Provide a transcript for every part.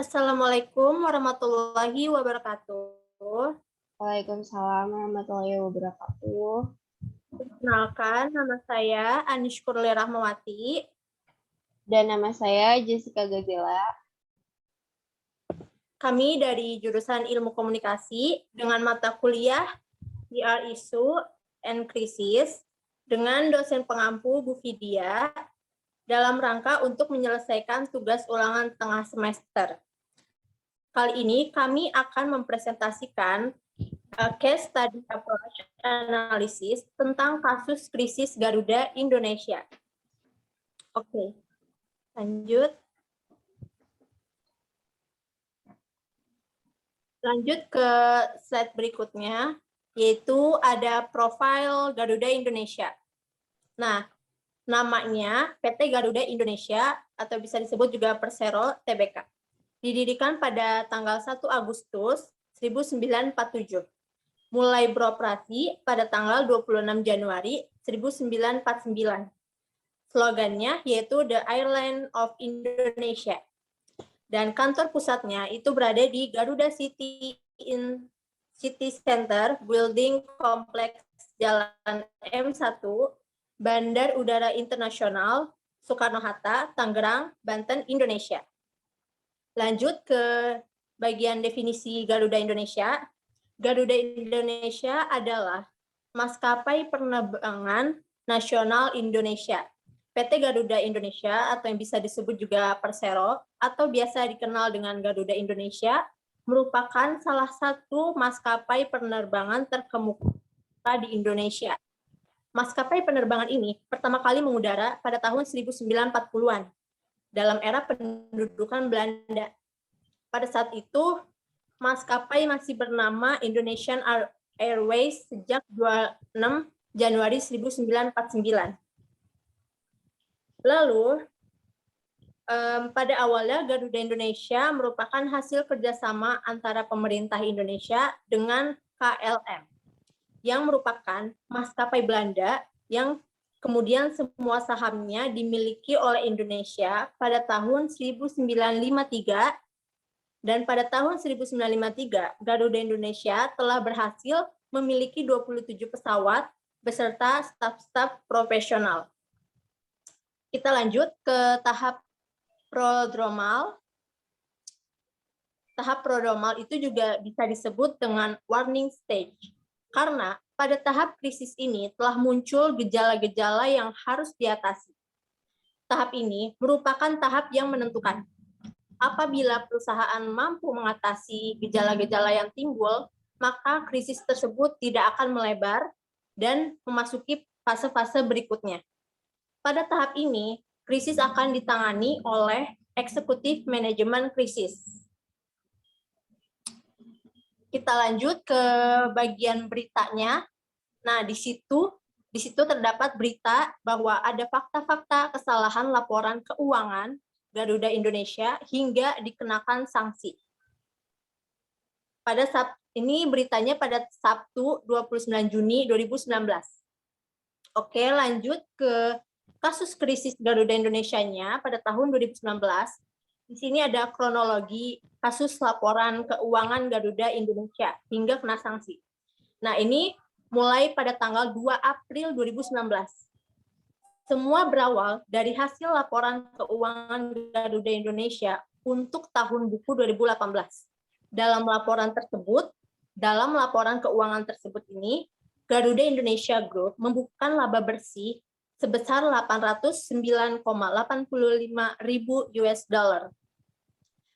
Assalamualaikum warahmatullahi wabarakatuh. Waalaikumsalam warahmatullahi wabarakatuh. Perkenalkan, nama saya Anish Kurli Rahmawati. Dan nama saya Jessica Gazela. Kami dari jurusan Ilmu Komunikasi dengan mata kuliah PR Isu and Krisis dengan dosen pengampu Bu Vidya dalam rangka untuk menyelesaikan tugas ulangan tengah semester. Kali ini kami akan mempresentasikan case study approach analysis tentang kasus krisis Garuda Indonesia. Oke, lanjut. Lanjut ke slide berikutnya, yaitu ada profil Garuda Indonesia. Nah, namanya PT Garuda Indonesia atau bisa disebut juga Persero Tbk. Didirikan pada tanggal 1 Agustus 1947. Mulai beroperasi pada tanggal 26 Januari 1949. Slogannya yaitu The Airline of Indonesia. Dan kantor pusatnya itu berada di Garuda City Center Building Kompleks Jalan M1, Bandar Udara Internasional Soekarno-Hatta, Tangerang, Banten, Indonesia. Lanjut ke bagian definisi Garuda Indonesia. Garuda Indonesia adalah maskapai penerbangan nasional Indonesia. PT Garuda Indonesia atau yang bisa disebut juga Persero atau biasa dikenal dengan Garuda Indonesia merupakan salah satu maskapai penerbangan terkemuka di Indonesia. Maskapai penerbangan ini pertama kali mengudara pada tahun 1940-an dalam era pendudukan Belanda. Pada saat itu, maskapai masih bernama Indonesian Airways sejak 26 Januari 1949. Lalu, pada awalnya Garuda Indonesia merupakan hasil kerjasama antara pemerintah Indonesia dengan KLM, yang merupakan maskapai Belanda yang kemudian semua sahamnya dimiliki oleh Indonesia pada tahun 1953, dan pada tahun 1953, Garuda Indonesia telah berhasil memiliki 27 pesawat beserta staf-staf profesional. Kita lanjut ke tahap prodromal. Tahap prodromal itu juga bisa disebut dengan warning stage, karena pada tahap krisis ini telah muncul gejala-gejala yang harus diatasi. Tahap ini merupakan tahap yang menentukan. Apabila perusahaan mampu mengatasi gejala-gejala yang timbul, maka krisis tersebut tidak akan melebar dan memasuki fase-fase berikutnya. Pada tahap ini, krisis akan ditangani oleh eksekutif manajemen krisis. Kita lanjut ke bagian beritanya. Nah, di situ terdapat berita bahwa ada fakta-fakta kesalahan laporan keuangan Garuda Indonesia hingga dikenakan sanksi. Ini beritanya pada Sabtu 29 Juni 2019. Oke, lanjut ke kasus krisis Garuda Indonesia-nya pada tahun 2019. Di sini ada kronologi kasus laporan keuangan Garuda Indonesia hingga kena sanksi. Nah, ini mulai pada tanggal 2 April 2019. Semua berawal dari hasil laporan keuangan Garuda Indonesia untuk tahun buku 2018. Dalam laporan keuangan tersebut ini, Garuda Indonesia Group membukukan laba bersih sebesar 809,85 ribu US dollar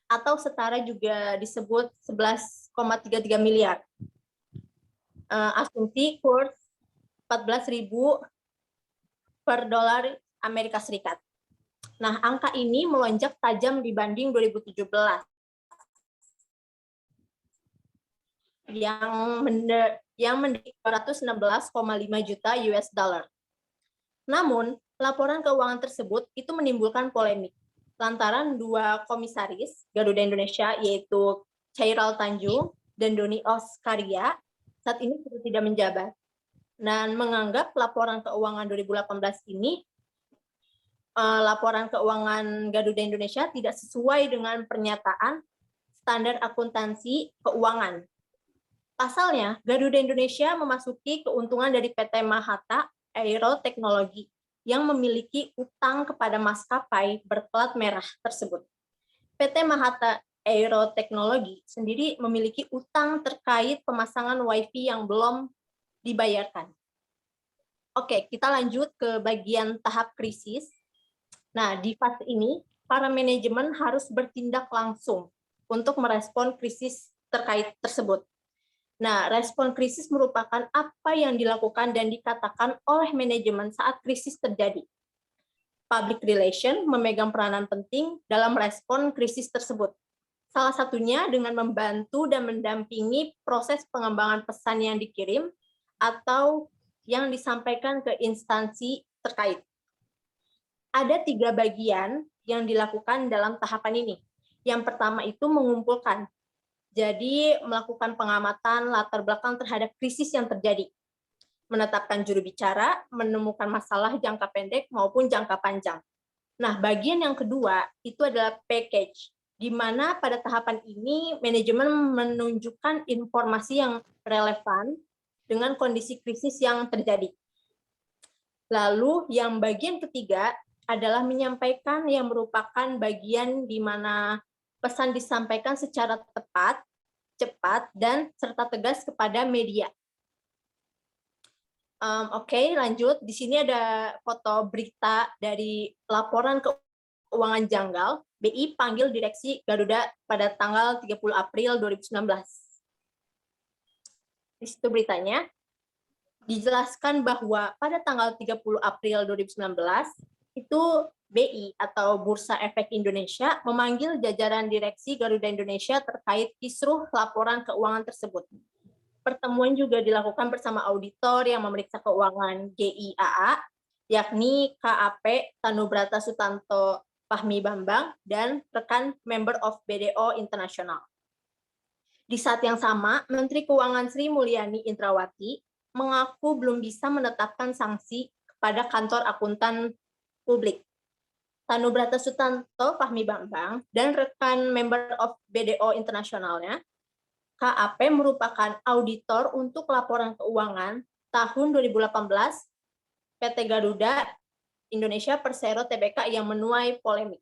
atau setara juga disebut 11,33 miliar. Asumsi kurs 14.000 per dolar Amerika Serikat. Nah, angka ini melonjak tajam dibanding 2017 yang menjadi 216,5 juta US dollar. Namun, laporan keuangan tersebut itu menimbulkan polemik lantaran dua komisaris Garuda Indonesia yaitu Chairal Tanjung dan Doni Oskaria saat ini sudah tidak menjabat dan menganggap laporan keuangan 2018 ini laporan keuangan Garuda Indonesia tidak sesuai dengan pernyataan standar akuntansi keuangan. Pasalnya, Garuda Indonesia memasuki keuntungan dari PT Mahata Aero Teknologi yang memiliki utang kepada maskapai berplat merah tersebut. PT Mahata Aero Teknologi sendiri memiliki utang terkait pemasangan WiFi yang belum dibayarkan. Oke, kita lanjut ke bagian tahap krisis. Nah, di fase ini, para manajemen harus bertindak langsung untuk merespon krisis terkait tersebut. Nah, respon krisis merupakan apa yang dilakukan dan dikatakan oleh manajemen saat krisis terjadi. Public relation memegang peranan penting dalam respon krisis tersebut. Salah satunya dengan membantu dan mendampingi proses pengembangan pesan yang dikirim atau yang disampaikan ke instansi terkait. Ada 3 bagian yang dilakukan dalam tahapan ini. Yang pertama itu mengumpulkan. Jadi melakukan pengamatan latar belakang terhadap krisis yang terjadi. Menetapkan juru bicara, menemukan masalah jangka pendek maupun jangka panjang. Nah, bagian yang kedua itu adalah package, di mana pada tahapan ini manajemen menunjukkan informasi yang relevan dengan kondisi krisis yang terjadi. Lalu yang bagian ketiga adalah menyampaikan yang merupakan bagian di mana pesan disampaikan secara tepat, cepat, dan serta tegas kepada media. Oke, lanjut. Di sini ada foto berita dari laporan keuangan janggal, BI panggil Direksi Garuda pada tanggal 30 April 2019. Di situ beritanya, dijelaskan bahwa pada tanggal 30 April 2019, itu BI atau Bursa Efek Indonesia memanggil jajaran Direksi Garuda Indonesia terkait kisruh laporan keuangan tersebut. Pertemuan juga dilakukan bersama auditor yang memeriksa keuangan GIAA, yakni KAP Tanubrata Sutanto Fahmi Bambang, dan rekan member of BDO Internasional. Di saat yang sama, Menteri Keuangan Sri Mulyani Indrawati mengaku belum bisa menetapkan sanksi kepada kantor akuntan publik. Tanubrata Sutanto Fahmi Bambang dan rekan member of BDO Internasionalnya, KAP merupakan auditor untuk laporan keuangan tahun 2018 PT Garuda Indonesia Persero Tbk yang menuai polemik.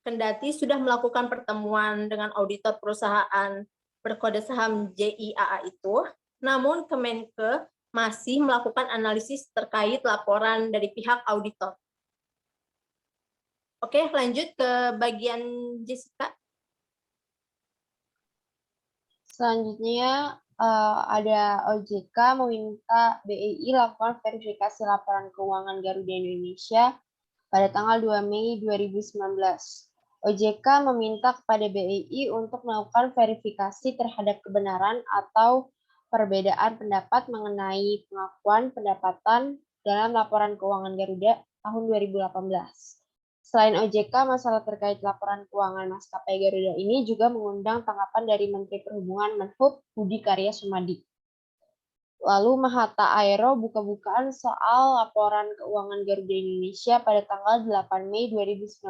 Kendati sudah melakukan pertemuan dengan auditor perusahaan berkode saham JIAA itu, namun Kemenke masih melakukan analisis terkait laporan dari pihak auditor. Oke, lanjut ke bagian Jessica. Selanjutnya ada OJK meminta BEI lakukan verifikasi laporan keuangan Garuda Indonesia pada tanggal 2 Mei 2019. OJK meminta kepada BEI untuk melakukan verifikasi terhadap kebenaran atau perbedaan pendapat mengenai pengakuan pendapatan dalam laporan keuangan Garuda tahun 2018. Selain OJK, masalah terkait laporan keuangan maskapai Garuda ini juga mengundang tanggapan dari Menteri Perhubungan Menhub Budi Karya Sumadi. Lalu Mahata Aero buka-bukaan soal laporan keuangan Garuda Indonesia pada tanggal 8 Mei 2019.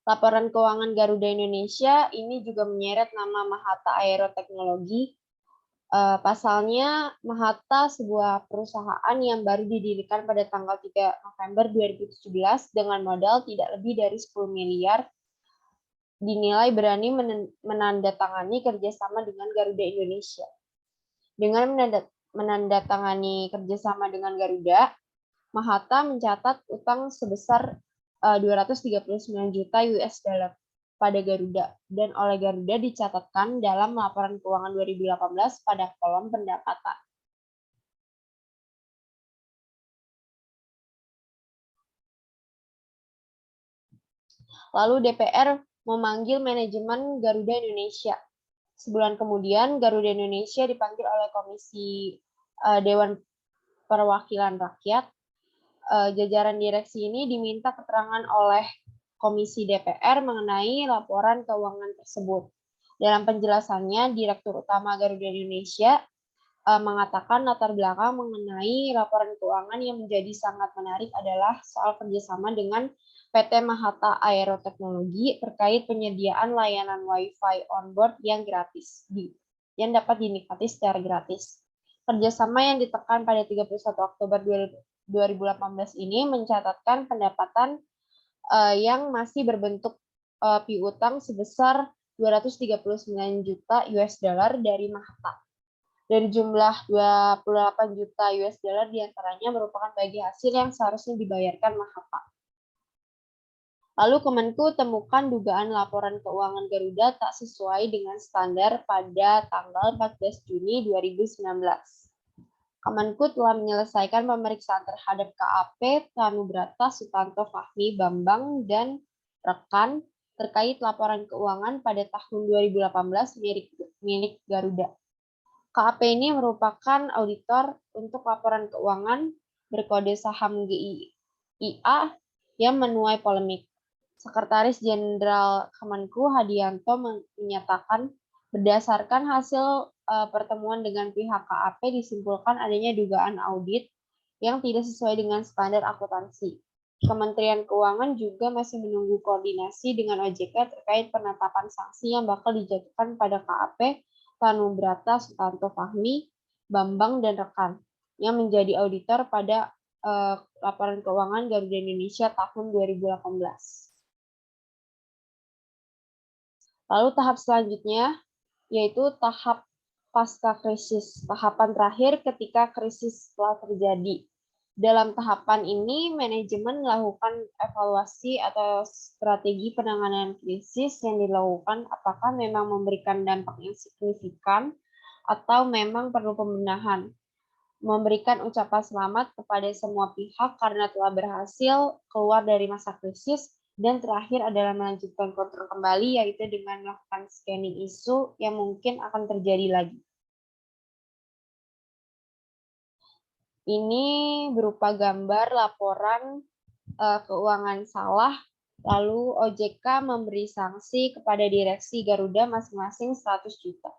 Laporan keuangan Garuda Indonesia ini juga menyeret nama Mahata Aero Teknologi. Pasalnya, Mahata sebuah perusahaan yang baru didirikan pada tanggal 3 November 2017 dengan modal tidak lebih dari 10 miliar, dinilai berani menandatangani kerjasama dengan Garuda Indonesia. Dengan menandatangani kerjasama dengan Garuda, Mahata mencatat utang sebesar 239 juta US dollar pada Garuda, dan oleh Garuda dicatatkan dalam laporan keuangan 2018 pada kolom pendapatan. Lalu DPR memanggil manajemen Garuda Indonesia. Sebulan kemudian, Garuda Indonesia dipanggil oleh Komisi Dewan Perwakilan Rakyat. Jajaran direksi ini diminta keterangan oleh Komisi DPR mengenai laporan keuangan tersebut. Dalam penjelasannya, Direktur Utama Garuda Indonesia mengatakan latar belakang mengenai laporan keuangan yang menjadi sangat menarik adalah soal kerjasama dengan PT Mahata Aeroteknologi terkait penyediaan layanan Wi-Fi onboard yang gratis, yang dapat dinikmati secara gratis. Kerjasama yang ditekan pada 31 Oktober 2018 ini mencatatkan pendapatan yang masih berbentuk piutang sebesar 239 juta US dollar dari Mahata. Dari jumlah 28 juta US dollar diantaranya merupakan bagi hasil yang seharusnya dibayarkan Mahata. Lalu Kemenku temukan dugaan laporan keuangan Garuda tak sesuai dengan standar pada tanggal 14 Juni 2019. Kemenku telah menyelesaikan pemeriksaan terhadap KAP, Tanubrata, Sutanto, Fahmi, Bambang, dan rekan terkait laporan keuangan pada tahun 2018 milik Garuda. KAP ini merupakan auditor untuk laporan keuangan berkode saham GIA yang menuai polemik. Sekretaris Jenderal Kemenku Hadianto menyatakan berdasarkan hasil pertemuan dengan pihak KAP disimpulkan adanya dugaan audit yang tidak sesuai dengan standar akuntansi. Kementerian Keuangan juga masih menunggu koordinasi dengan OJK terkait penetapan sanksi yang bakal dijatuhkan pada KAP, Tanubrata, Sutanto, Fahmi, Bambang, dan rekan yang menjadi auditor pada laporan keuangan Garuda Indonesia tahun 2018. Lalu tahap selanjutnya yaitu tahap pasca krisis, tahapan terakhir ketika krisis telah terjadi. Dalam tahapan ini, manajemen melakukan evaluasi atau strategi penanganan krisis yang dilakukan apakah memang memberikan dampak yang signifikan atau memang perlu pembenahan. Memberikan ucapan selamat kepada semua pihak karena telah berhasil keluar dari masa krisis. Dan terakhir adalah melanjutkan kontrol kembali, yaitu dengan melakukan scanning isu yang mungkin akan terjadi lagi. Ini berupa gambar laporan keuangan salah, lalu OJK memberi sanksi kepada direksi Garuda masing-masing 100 juta.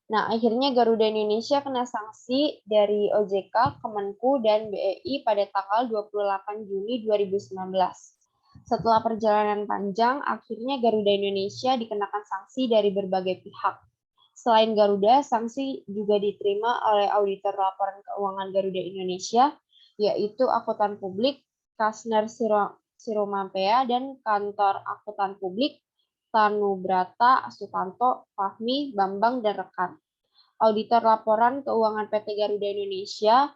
Nah, akhirnya Garuda Indonesia kena sanksi dari OJK, Kemenku, dan BEI pada tanggal 28 Juni 2019. Setelah perjalanan panjang, akhirnya Garuda Indonesia dikenakan sanksi dari berbagai pihak. Selain Garuda, sanksi juga diterima oleh auditor laporan keuangan Garuda Indonesia, yaitu Akuntan Publik, Kasner Siromampea, dan Kantor Akuntan Publik, Tanubrata, Sutanto, Fahmi, Bambang, dan rekan. Auditor laporan keuangan PT Garuda Indonesia,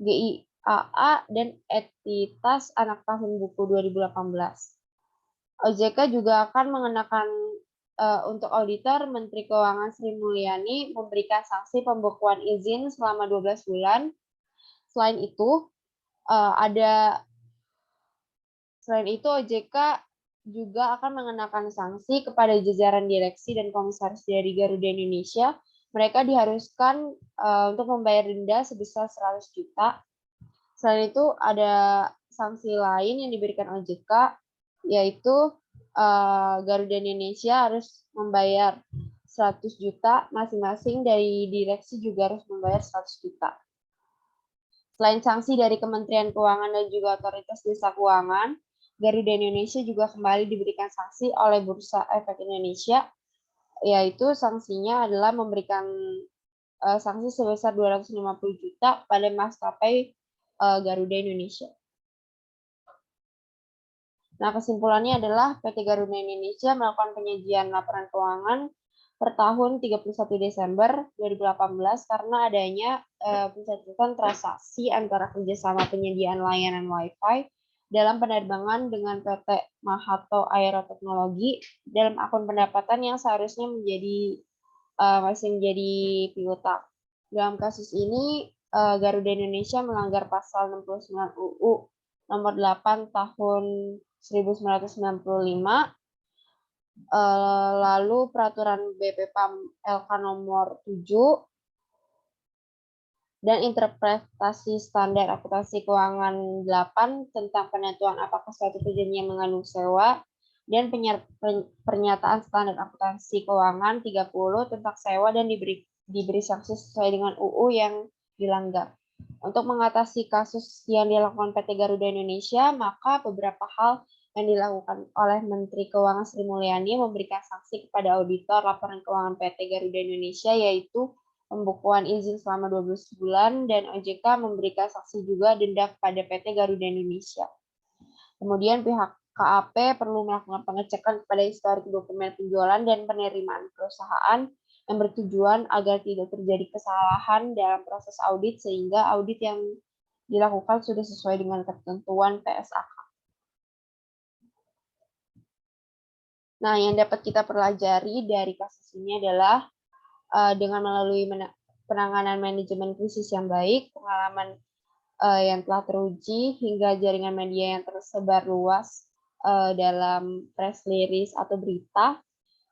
GIAA, dan entitas anak tahun buku 2018. OJK juga akan mengenakan untuk auditor Menteri Keuangan Sri Mulyani memberikan sanksi pembekuan izin selama 12 bulan. Selain itu, OJK juga akan mengenakan sanksi kepada jajaran direksi dan komisaris dari Garuda Indonesia. Mereka diharuskan untuk membayar denda sebesar 100 juta. Selain itu, ada sanksi lain yang diberikan OJK, yaitu Garuda Indonesia harus membayar 100 juta, masing-masing dari direksi juga harus membayar 100 juta. Selain sanksi dari Kementerian Keuangan dan juga Otoritas Jasa Keuangan, Garuda Indonesia juga kembali diberikan sanksi oleh Bursa Efek Indonesia, yaitu sanksinya adalah memberikan sanksi sebesar 250 juta pada maskapai Garuda Indonesia. Nah, kesimpulannya adalah PT Garuda Indonesia melakukan penyajian laporan keuangan per tahun 31 Desember 2018 karena adanya pencatatan transaksi antara kerjasama penyediaan layanan Wi-Fi dalam penerbangan dengan PT Mahata Aeroteknologi dalam akun pendapatan yang seharusnya masih menjadi piutang. Dalam kasus ini, Garuda Indonesia melanggar pasal 69 UU nomor 8 tahun 1995, lalu peraturan BPPAM LK nomor 7, dan interpretasi standar akuntansi keuangan 8 tentang penentuan apakah suatu perjanjian mengandung sewa dan pernyataan standar akuntansi keuangan 30 tentang sewa dan diberi sanksi sesuai dengan UU yang dilanggar. Untuk mengatasi kasus yang dilakukan PT Garuda Indonesia, maka beberapa hal yang dilakukan oleh Menteri Keuangan Sri Mulyani memberikan sanksi kepada auditor laporan keuangan PT Garuda Indonesia, yaitu pembukuan izin selama 12 bulan, dan OJK memberikan sanksi juga denda kepada PT Garuda Indonesia. Kemudian pihak KAP perlu melakukan pengecekan kepada historik dokumen penjualan dan penerimaan perusahaan yang bertujuan agar tidak terjadi kesalahan dalam proses audit sehingga audit yang dilakukan sudah sesuai dengan ketentuan PSAK. Nah, yang dapat kita pelajari dari kasus ini adalah dengan melalui penanganan manajemen krisis yang baik, pengalaman yang telah teruji, hingga jaringan media yang tersebar luas dalam press release atau berita,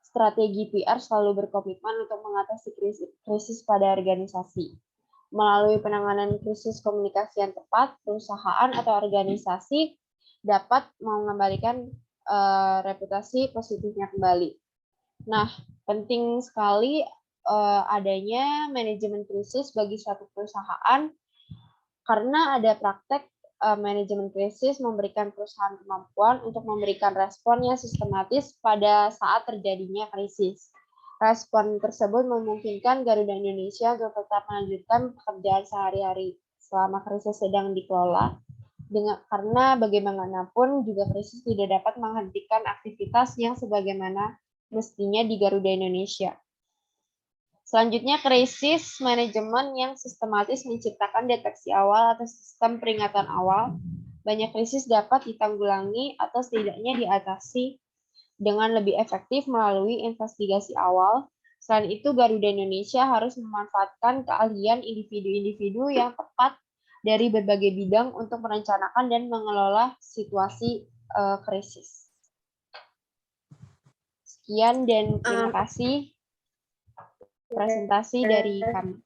strategi PR selalu berkomitmen untuk mengatasi krisis pada organisasi. Melalui penanganan krisis komunikasi yang tepat, perusahaan atau organisasi dapat mengembalikan reputasi positifnya kembali. Nah, penting sekali adanya manajemen krisis bagi suatu perusahaan, karena ada praktek manajemen krisis memberikan perusahaan kemampuan untuk memberikan respon yang sistematis pada saat terjadinya krisis. Respon tersebut memungkinkan Garuda Indonesia untuk tetap melanjutkan pekerjaan sehari-hari selama krisis sedang dikelola. Karena bagaimanapun juga krisis tidak dapat menghentikan aktivitas yang sebagaimana mestinya di Garuda Indonesia. Selanjutnya, krisis manajemen yang sistematis menciptakan deteksi awal atau sistem peringatan awal. Banyak krisis dapat ditanggulangi atau setidaknya diatasi dengan lebih efektif melalui investigasi awal. Selain itu, Garuda Indonesia harus memanfaatkan keahlian individu-individu yang tepat dari berbagai bidang untuk merencanakan dan mengelola situasi krisis. Sekian dan terima kasih presentasi dari kami.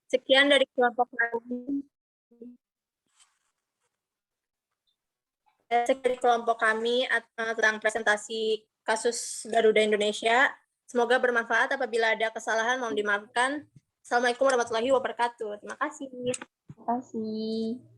Sekian dari kelompok kami. Sekian dari kelompok kami tentang presentasi kasus Garuda Indonesia. Semoga bermanfaat. Apabila ada kesalahan mohon dimaafkan. Assalamualaikum warahmatullahi wabarakatuh. Terima kasih. Terima kasih.